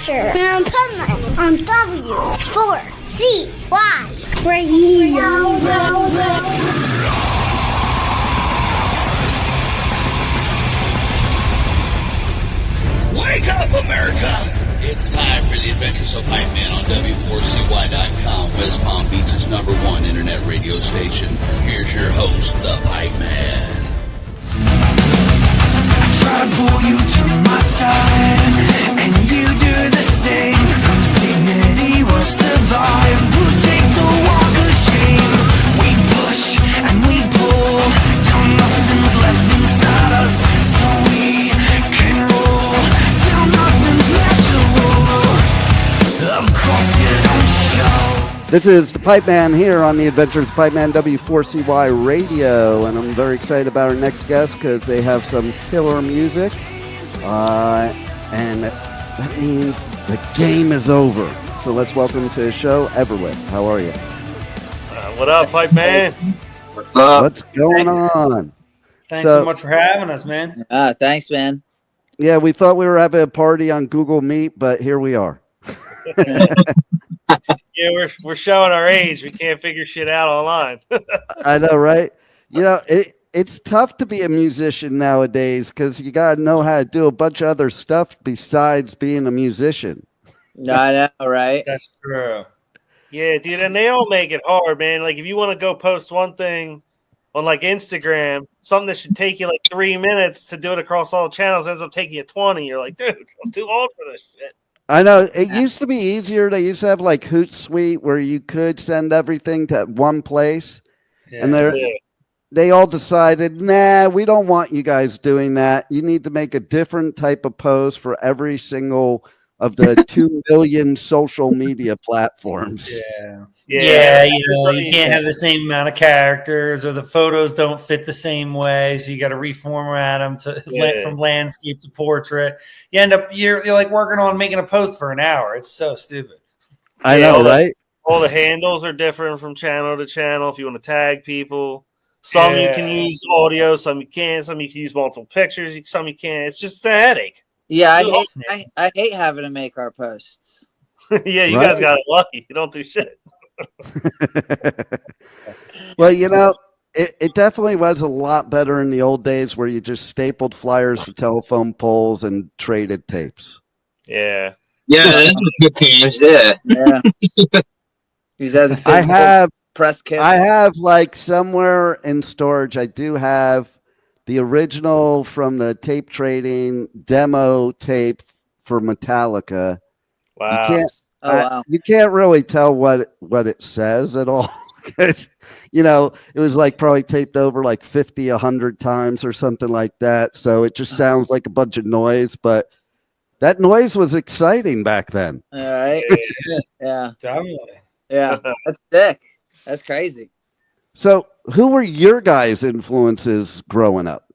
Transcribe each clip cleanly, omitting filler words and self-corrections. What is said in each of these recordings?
Spencer and Pipeman on W4CY Radio. Wake up, America! It's time for the Adventures of Pipeman on W4CY.com, West Palm Beach's #1 internet radio station. Here's your host, the Pipeman. Try to pull you to my side, and you do the same. Whose dignity will survive? Who takes the walk of shame? We push and we pull till nothing's left inside us, so we can roll till nothing's left to roll. Of course you don't show. This is the Pipeman here on the Adventures of Pipeman W4CY Radio, and I'm very excited about our next guest because they have some killer music, and that means the game is over. So let's welcome to the show, Everlit. How are you? What up, Pipeman? What's up? What's going on? Thanks so much for having us, man. Thanks, man. Yeah, we thought we were having a party on Google Meet, but here we are. Yeah, we're showing our age. We can't figure shit out online. I know, right? You know, it's tough to be a musician nowadays because you got to know how to do a bunch of other stuff besides being a musician. I know, right? That's true. Yeah, dude, and they all make it hard, man. Like, if you want to go post one thing on, like, Instagram, something that should take you, like, 3 minutes to do it across all channels ends up taking you 20. You're like, dude, I'm too old for this shit. I know. It used to be easier. They used to have, like, Hootsuite where you could send everything to one place. Yeah, and they all decided, nah, we don't want you guys doing that. You need to make a different type of post for every single of the 2 million social media platforms. Yeah, you know, you can't have the same amount of characters, or the photos don't fit the same way, so you got to reformat them from landscape to portrait. You end up you're like working on making a post for an hour. It's so stupid. I know, right? All the handles are different from channel to channel. If you want to tag people, some you can use audio, some you can't. Some you can use multiple pictures, some you can't. It's just a headache. Yeah, I hate having to make our posts. Yeah, you guys got it lucky. You don't do shit. Well, you know, it definitely was a lot better in the old days where you just stapled flyers to telephone poles and traded tapes. Yeah. Yeah, those were good times. Yeah. I have press kit. I have, like, somewhere in storage, I do have the original from the tape trading demo tape for Metallica. Wow. You can't really tell what it says at all. Because, you know, it was like probably taped over like 50, 100 times or something like that. So it just sounds like a bunch of noise, but that noise was exciting back then. All right. Yeah. Definitely. Yeah. That's sick. That's crazy. So who were your guys' influences growing up?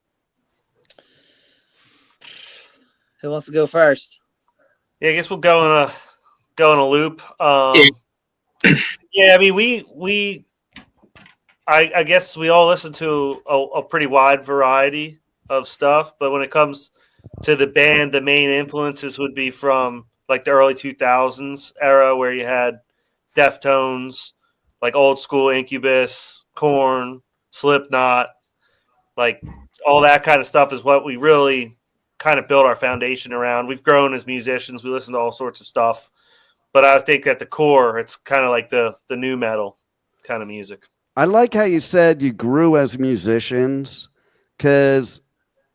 Who wants to go first? Yeah, I guess we'll go in a loop. Yeah, I mean, I guess we all listen to a pretty wide variety of stuff, but when it comes to the band, the main influences would be from like the early 2000s era, where you had Deftones, like old school Incubus, Korn, Slipknot, like all that kind of stuff is what we really kind of built our foundation around. We've grown as musicians. We listen to all sorts of stuff. But I think at the core, it's kind of like the new metal kind of music. I like how you said you grew as musicians because,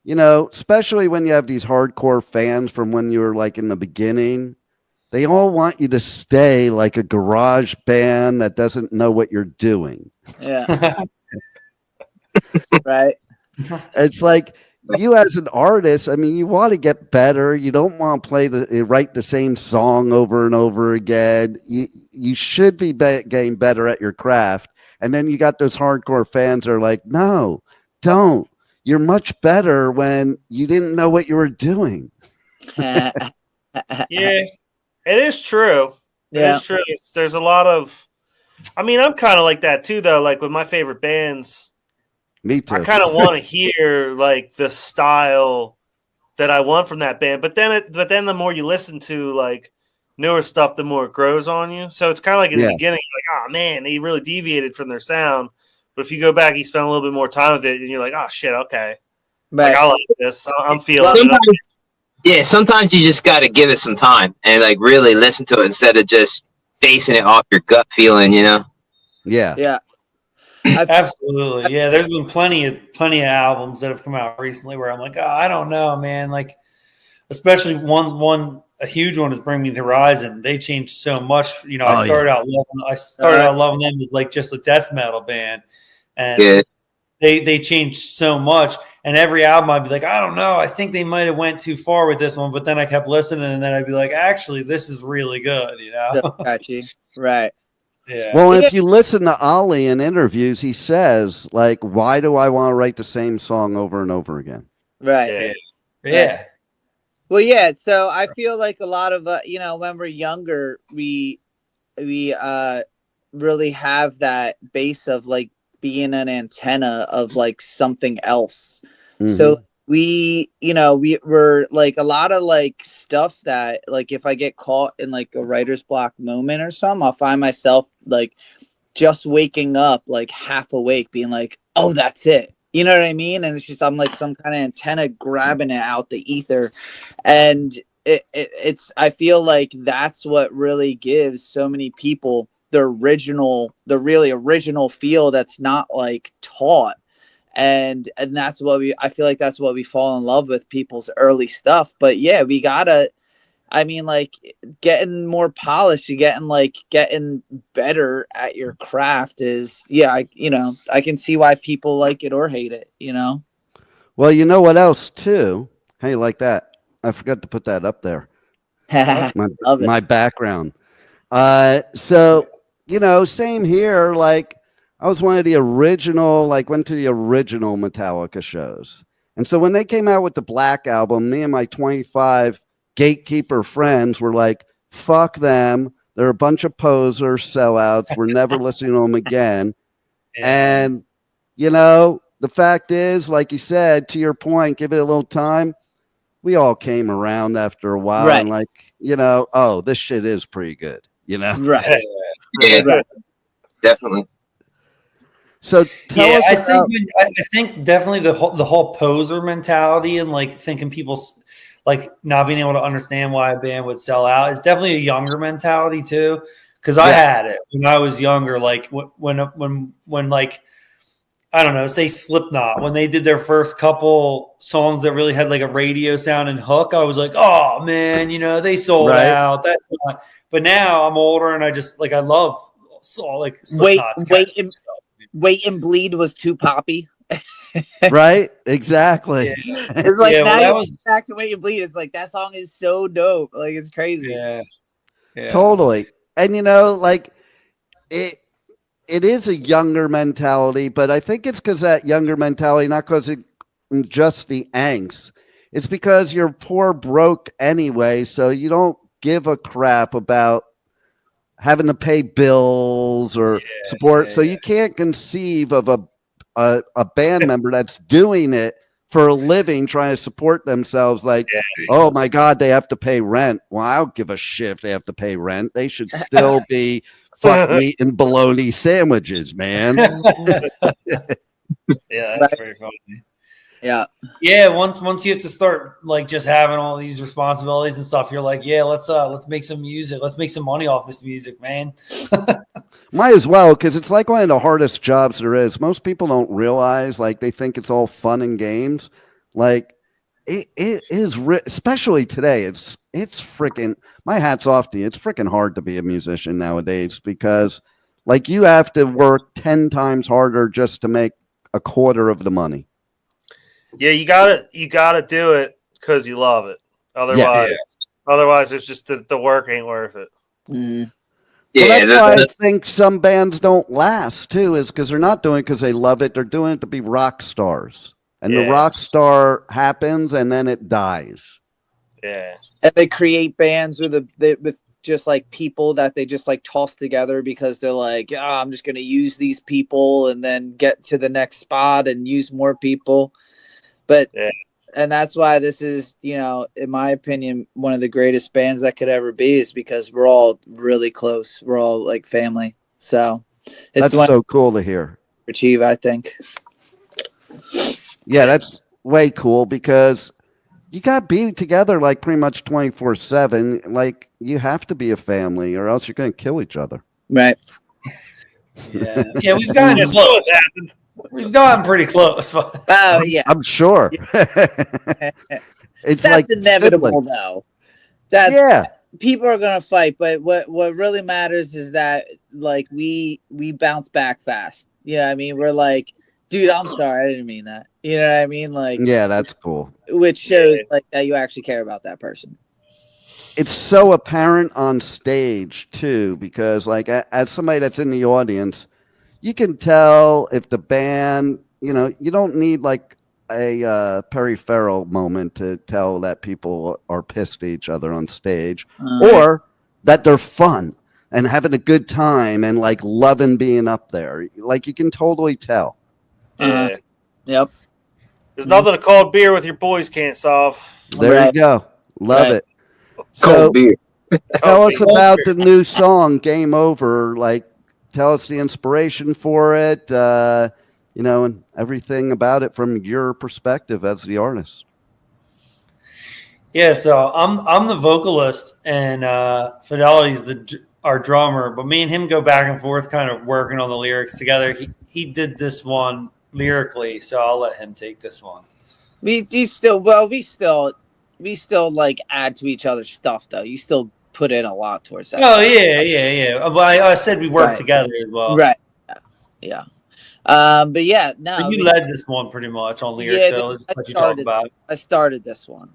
you know, especially when you have these hardcore fans from when you were like in the beginning, they all want you to stay like a garage band that doesn't know what you're doing. Yeah. Right. It's like you as an artist, I mean, you want to get better. You don't want to write the same song over and over again. You should be getting better at your craft. And then you got those hardcore fans that are like, no, don't. You're much better when you didn't know what you were doing. Yeah, it is true. Yeah. It is true. There's a lot of, I mean, I'm kind of like that too, though. Like with my favorite bands, Me too. I kind of want to hear like the style that I want from that band. But then the more you listen to like newer stuff, the more it grows on you. So it's kind of like in the Yeah. beginning, you're like, oh man, they really deviated from their sound. But if you go back, you spend a little bit more time with it, and you're like, oh shit, okay, like Right. I like this. I'm feeling Sometimes, sometimes you just got to give it some time and like really listen to it instead of just basing it off your gut feeling, you know? Yeah. Yeah. Absolutely. Yeah, there's been plenty of albums that have come out recently where I'm like, oh, I don't know, man. Like, especially a huge one is Bring Me the Horizon. They changed so much. You know, I started out loving them as like just a death metal band, and they changed so much. And every album I'd be like, I don't know, I think they might have went too far with this one, but then I kept listening, and then I'd be like, actually, this is really good. You know, Catchy. Right. Yeah. Well, if you listen to Ollie in interviews, he says, like, why do I want to write the same song over and over again? Right. Yeah. Well, yeah. So I feel like a lot of you know, when we're younger, we really have that base of like being an antenna of like something else. Mm-hmm. So we're like a lot of like stuff that like if I get caught in like a writer's block moment or something, I'll find myself like just waking up like half awake being like, oh, that's it. You know what I mean? And it's just I'm like some kind of antenna grabbing it out the ether. And it's I feel like that's what really gives so many people the really original feel that's not like taught. And that's what I feel like that's what we fall in love with people's early stuff. But yeah, we gotta, I mean, like getting more polished, getting better at your craft is, I can see why people like it or hate it, you know? Well, you know what else too? Hey, like that. I forgot to put that up there. my background. So, same here. Like, I was one of the original, went to the original Metallica shows. And so when they came out with the Black Album, me and my 25 gatekeeper friends were like, fuck them. They're a bunch of posers, sellouts. We're never listening to them again. Yeah. And, the fact is, like you said, to your point, give it a little time. We all came around after a while and oh, this shit is pretty good, Right. Yeah, right. Definitely. So tell us about... I think definitely the whole poser mentality and like thinking people's like not being able to understand why a band would sell out is definitely a younger mentality too. Because I had it when I was younger. Like when like I don't know, say Slipknot, when they did their first couple songs that really had like a radio sound and hook, I was like, oh man, they sold out. That's not. But now I'm older and I just like I love like Slipknot's Wait and Bleed was too poppy. Right? Exactly. Yeah. It's like now back to Wait and Bleed. It's like that song is so dope. Like it's crazy. Yeah. Totally. And it is a younger mentality, but I think it's because that younger mentality, not because it's just the angst. It's because you're poor broke anyway, so you don't give a crap about having to pay bills or support. So you can't conceive of a band member that's doing it for a living, trying to support themselves. Like, oh my God, they have to pay rent. Well, I don't give a shit if they have to pay rent. They should still be fucking eating bologna sandwiches, man. Yeah, that's very funny. Yeah. Yeah, once you have to start like just having all these responsibilities and stuff, you're like, let's make some music. Let's make some money off this music, man. Might as well, because it's like one of the hardest jobs there is. Most people don't realize, like, they think it's all fun and games. Like, it is, especially today. It's freaking, my hat's off to you. It's freaking hard to be a musician nowadays because, like, you have to work 10 times harder just to make a quarter of the money. Yeah, you gotta do it because you love it. Otherwise, it's just the work ain't worth it. Mm. Yeah, well, that's why I think some bands don't last too, is because they're not doing it because they love it. They're doing it to be rock stars, and the rock star happens and then it dies. Yeah, and they create bands with just like people that they just like toss together because they're like, I'm just gonna use these people and then get to the next spot and use more people. But And that's why this is, you know, in my opinion, one of the greatest bands that could ever be, is because we're all really close. We're all like family. So it's That's so cool to hear. Achieve, I think. Yeah, that's way cool because you got to be together like pretty much 24/7. Like you have to be a family or else you're going to kill each other. Right. Yeah. Yeah, we've gotten close. We've gotten pretty close. Oh, yeah. I'm sure. It's That's like inevitable, siblings. though. That's, Yeah. People are gonna fight, but what really matters is that like we bounce back fast. You know what I mean? We're like, dude, I'm sorry, I didn't mean that. You know what I mean? Like, Yeah, that's cool. which shows like that you actually care about that person. It's so apparent on stage too, because like as somebody that's in the audience, you can tell if the band, you know, you don't need like a peripheral moment to tell that people are pissed at each other on stage or that they're fun and having a good time and like loving being up there. Like you can totally tell. Yeah. Yep. There's nothing a cold beer with your boys can't solve. There Right. you go. Love Right. it. So Cold beer. tell us about the new song, Game Over. Like, tell us the inspiration for it, you know, and everything about it from your perspective as the artist. Yeah, so I'm the vocalist and Fidelity's our drummer, but me and him go back and forth kind of working on the lyrics together. He did this one lyrically, so I'll let him take this one. We still like add to each other's stuff though. You still put in a lot towards that. Oh yeah. But I said we work Right. together as well. Right. Yeah. But yeah, no. So you led this one pretty much on lyrics, Yeah, so let's let you talk started- about it. I started this one.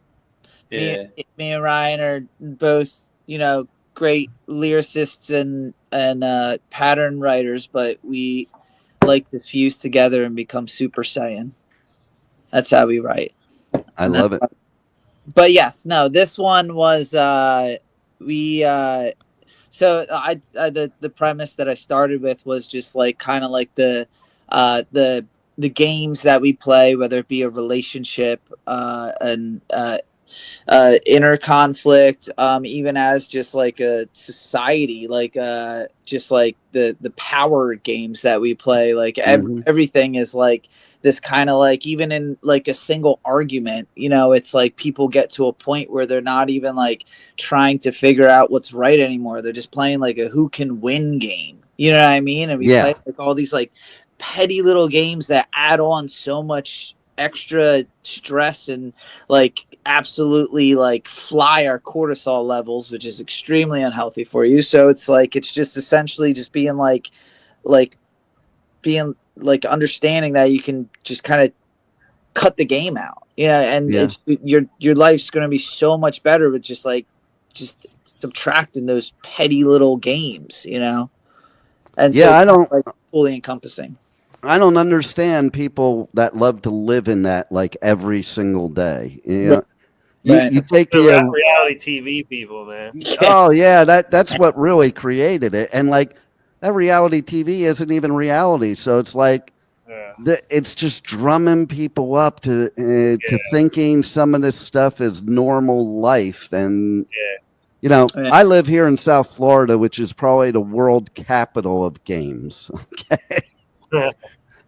Yeah. Me and Ryan are both, you know, great lyricists and pattern writers, but we like to fuse together and become Super Saiyan. That's how we write. I love it. But yes, no, this one was the premise that I started with was just like kind of like the games that we play, whether it be a relationship, and inner conflict, even as just like a society, like just like the power games that we play, like everything is like this kind of like, even in like a single argument, you know, it's like people get to a point where they're not even like trying to figure out what's right anymore. They're just playing like a who can win game. You know what I mean? And we play like all these like petty little games that add on so much extra stress and like absolutely like fly our cortisol levels, which is extremely unhealthy for you. So it's like, it's just essentially just being understanding that you can just kind of cut the game out. It's your life's going to be so much better with just subtracting those petty little games, you know? And so I don't like fully encompassing. I don't understand people that love to live in that like every single day. You know, you take The the reality TV people, man. oh yeah, that's what really created it, and like that reality TV isn't even reality, so it's like it's just drumming people up to thinking some of this stuff is normal life, and you know, I live here in South Florida, which is probably the world capital of games. Okay.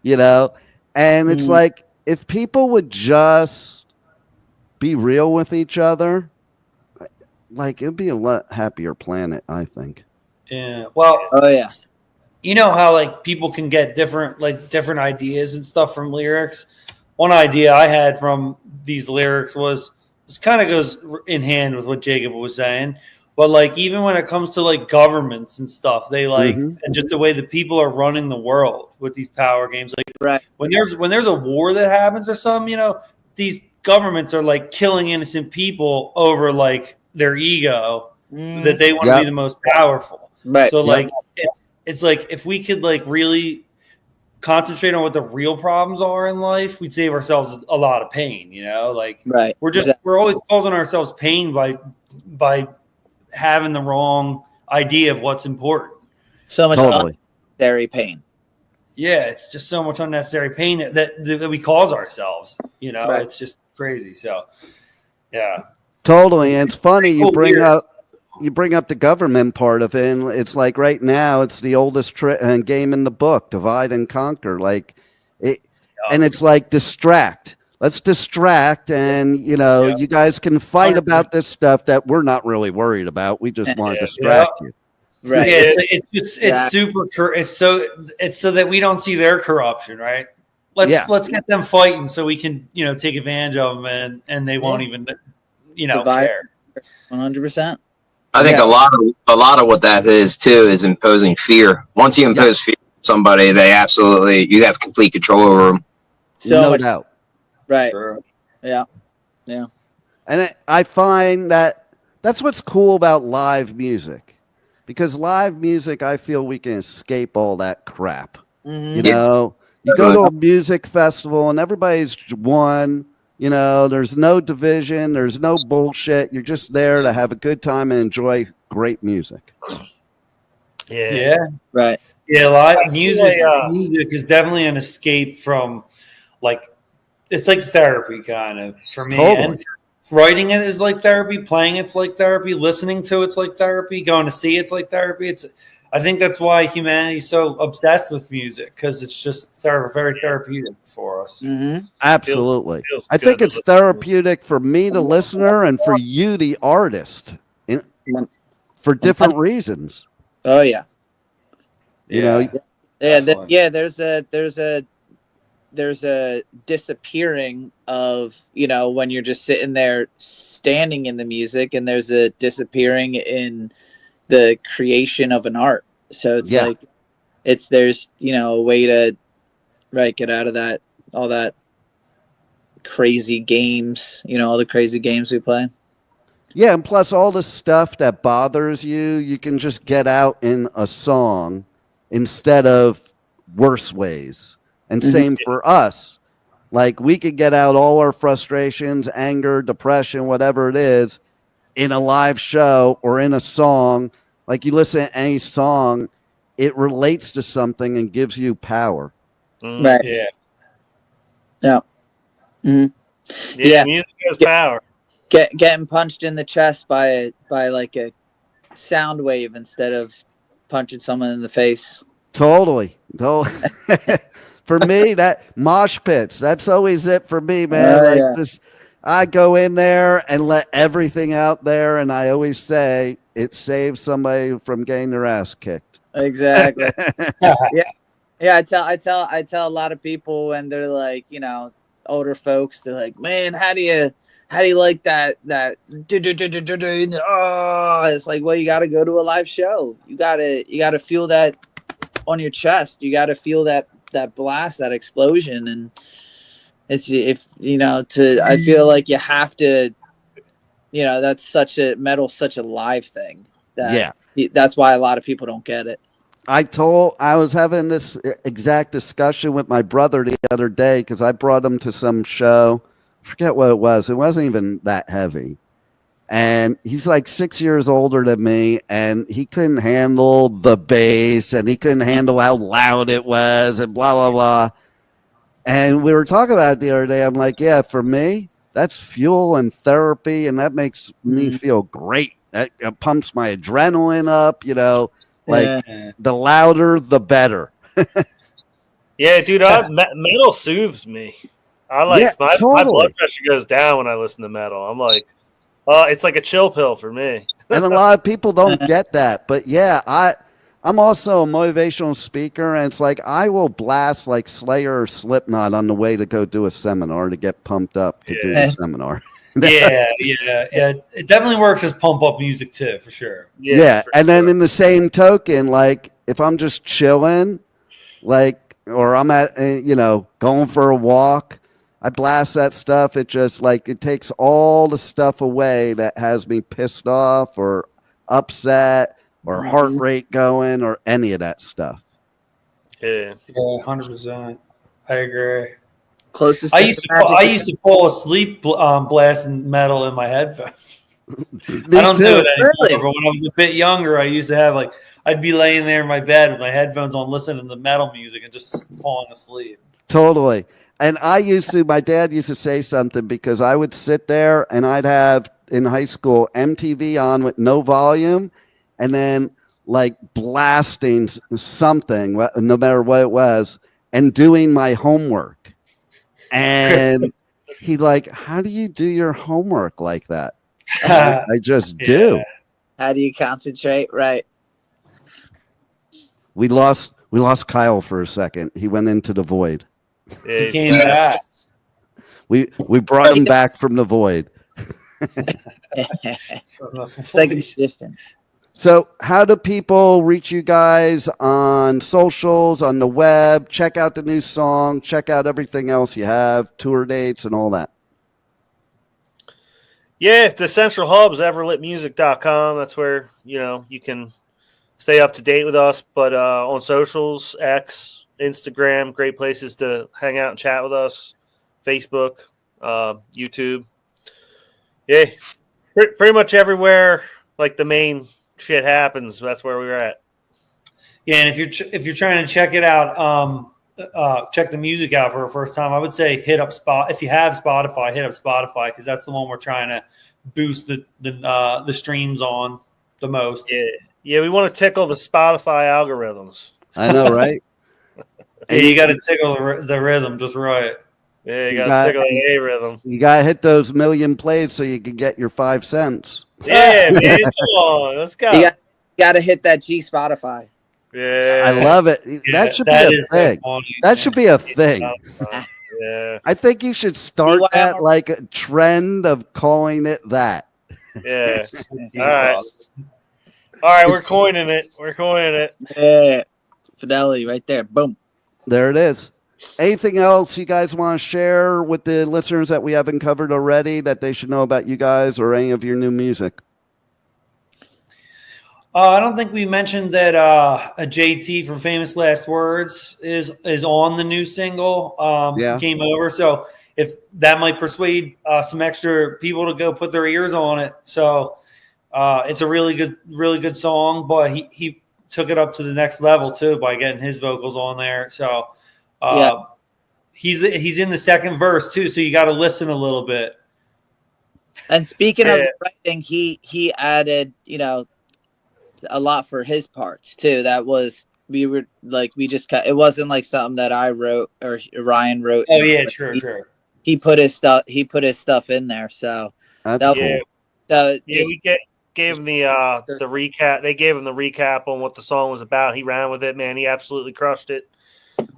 You know, and it's like if people would just be real with each other, like it'd be a lot happier planet, I think. Yeah. Well, you know how like people can get different ideas and stuff from lyrics. One idea I had from these lyrics was, this kind of goes in hand with what Jacob was saying, but like even when it comes to like governments and stuff, they like and just the way the people are running the world with these power games, like when there's a war that happens or something, you know, these governments are like killing innocent people over like their ego that they want to be the most powerful. Right. So like it's like if we could like really concentrate on what the real problems are in life, we'd save ourselves a lot of pain, you know? Like we're always causing ourselves pain by having the wrong idea of what's important. So much unnecessary pain. Yeah, it's just so much unnecessary pain that we cause ourselves. You know, Right. it's just crazy. So, yeah. Totally. And it's funny you Cool bring beer. up the government part of it. And it's like right now it's the oldest game in the book, divide and conquer. Like it, and it's like distract. Let's distract, and you guys can fight about this stuff that we're not really worried about. We just want to distract you. Right. Yeah, it's super. It's so that we don't see their corruption, right? Let's get them fighting so we can take advantage of them, and they won't even Divide. care. 100%. I think a lot of what that is too is imposing fear. Once you impose fear on somebody, you have complete control over them. No doubt. Right. Sure. Yeah. And I find that's what's cool about live music, because live music, I feel we can escape all that crap. Mhm. You go to a music festival and everybody's one. There's no division, there's no bullshit. You're just there to have a good time and enjoy great music. Yeah. Right. Yeah, live music is definitely an escape from, like, it's like therapy kind of for me. Totally. And writing it is like therapy, playing it's like therapy, listening to it's like therapy, going to see it's like therapy. I think that's why humanity's so obsessed with music, because it's just very therapeutic for us. Mm-hmm. Absolutely. Feels I good think to it's listen to. therapeutic for me, the listener, and for you, the artist, for different reasons. Oh yeah. Yeah. There's a disappearing of when you're just sitting there standing in the music, and there's a disappearing in the creation of an art. So it's like there's a way to get out of that, all that crazy games, all the crazy games we play. Yeah, and plus all the stuff that bothers you can just get out in a song instead of worse ways. And same for us. Like, we could get out all our frustrations, anger, depression, whatever it is, in a live show or in a song. Like, you listen to any song, it relates to something and gives you power. Right. Yeah. Yeah. Mm-hmm. Yeah, music has power. Getting punched in the chest by like a sound wave instead of punching someone in the face. Totally. For me, that mosh pits, that's always it for me, man. I go in there and let everything out there, and I always say it saves somebody from getting their ass kicked. Exactly. Yeah. I tell a lot of people when they're like, older folks, they're like, man, how do you like that? Oh, it's like, well, you got to go to a live show. You gotta feel that on your chest. You got to feel that blast, that explosion. And it's, I feel like you have to, that's such a live thing that's why a lot of people don't get it. I was having this exact discussion with my brother the other day, because I brought him to some show. I forget what it was. It wasn't even that heavy. And he's like 6 years older than me, and he couldn't handle the bass, and he couldn't handle how loud it was, and blah, blah, blah. And we were talking about it the other day. I'm like, yeah, for me, that's fuel and therapy, and that makes me feel great. That pumps my adrenaline up, the louder, the better. Yeah, dude, metal soothes me. My blood pressure goes down when I listen to metal. I'm like, it's like a chill pill for me. And a lot of people don't get that. But yeah, I'm also a motivational speaker, and it's like I will blast like Slayer or Slipknot on the way to go do a seminar to get pumped up to do the seminar. Yeah. It definitely works as pump up music too, for sure. Yeah. And then in the same token, like if I'm just chilling, or I'm at, going for a walk, I blast that stuff. It just it takes all the stuff away that has me pissed off or upset or heart rate going or any of that stuff. Yeah, 100%. I agree. Closest. I used to fall asleep blasting metal in my headphones. I don't do it anymore. Really? But when I was a bit younger, I used to have I'd be laying there in my bed with my headphones on, listening to metal music and just falling asleep. Totally. And my dad used to say something because I would sit there and I'd have in high school MTV on with no volume and then like blasting something, no matter what it was, and doing my homework. And he like, how do you do your homework like that? I just do. How do you concentrate? Right. We lost Kyle for a second. He went into the void. He came back. We brought him back from the void. Like a magician. So how do people reach you guys on socials, on the web? Check out the new song. Check out everything else you have, tour dates and all that. Yeah, the central hub is everlitmusic.com. That's where, you can stay up to date with us. But on socials, X, Instagram, great places to hang out and chat with us. Facebook, YouTube. Yeah, pretty much everywhere like the main shit happens. That's where we're at. Yeah, and if you're trying to check it out, check the music out for the first time, I would say hit up if you have Spotify, hit up Spotify because that's the one we're trying to boost the streams on the most. Yeah, we want to tickle the Spotify algorithms. I know, right? Yeah, you got to tickle the rhythm just right. Yeah, you got to tickle the rhythm. You got to hit those million plays so you can get your 5 cents. Yeah, man, come on, let's go. You got to hit that G Spotify. Yeah, I love it. That should be a thing. That should be a thing. Yeah, I think you should start that like a trend of calling it that. Yeah. All right, we're coining it. Yeah. Fidelity right there. Boom. There it is. Anything else you guys want to share with the listeners that we haven't covered already that they should know about you guys or any of your new music? I don't think we mentioned that a JT from Famous Last Words is on the new single. Came over, so if that might persuade some extra people to go put their ears on it. So it's a really good song, but he took it up to the next level too by getting his vocals on there. So he's in the second verse too, so you got to listen a little bit. And speaking of the writing, he added, a lot for his parts too. That was it wasn't like something that I wrote or Ryan wrote. Oh yeah, true. He put his stuff in there. So that's cool. We gave him the recap. They gave him the recap on what the song was about. He ran with it, man. He absolutely crushed it.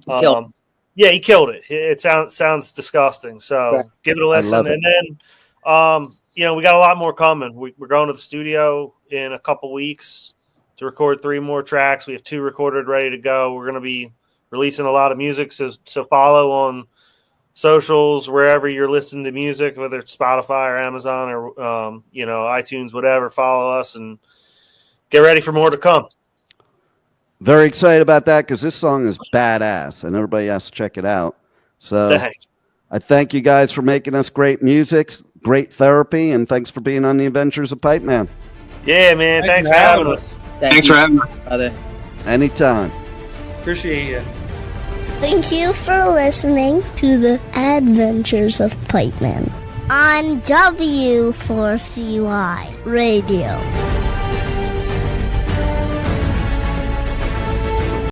Yeah, he killed it. It sounds disgusting. So give it a listen. And then, we got a lot more coming. We're going to the studio in a couple weeks to record 3 more tracks. We have 2 recorded, ready to go. We're going to be releasing a lot of music. So follow on socials, wherever you're listening to music, whether it's Spotify or Amazon or, iTunes, whatever. Follow us and get ready for more to come. Very excited about that because this song is badass and everybody has to check it out. So Thanks. I thank you guys for making us great music, great therapy, and thanks for being on the Adventures of Pipe Man. Yeah, man. Thanks for having us. Thanks for having us, brother. Anytime. Appreciate you. Thank you for listening to the Adventures of Pipe Man on W4CY Radio.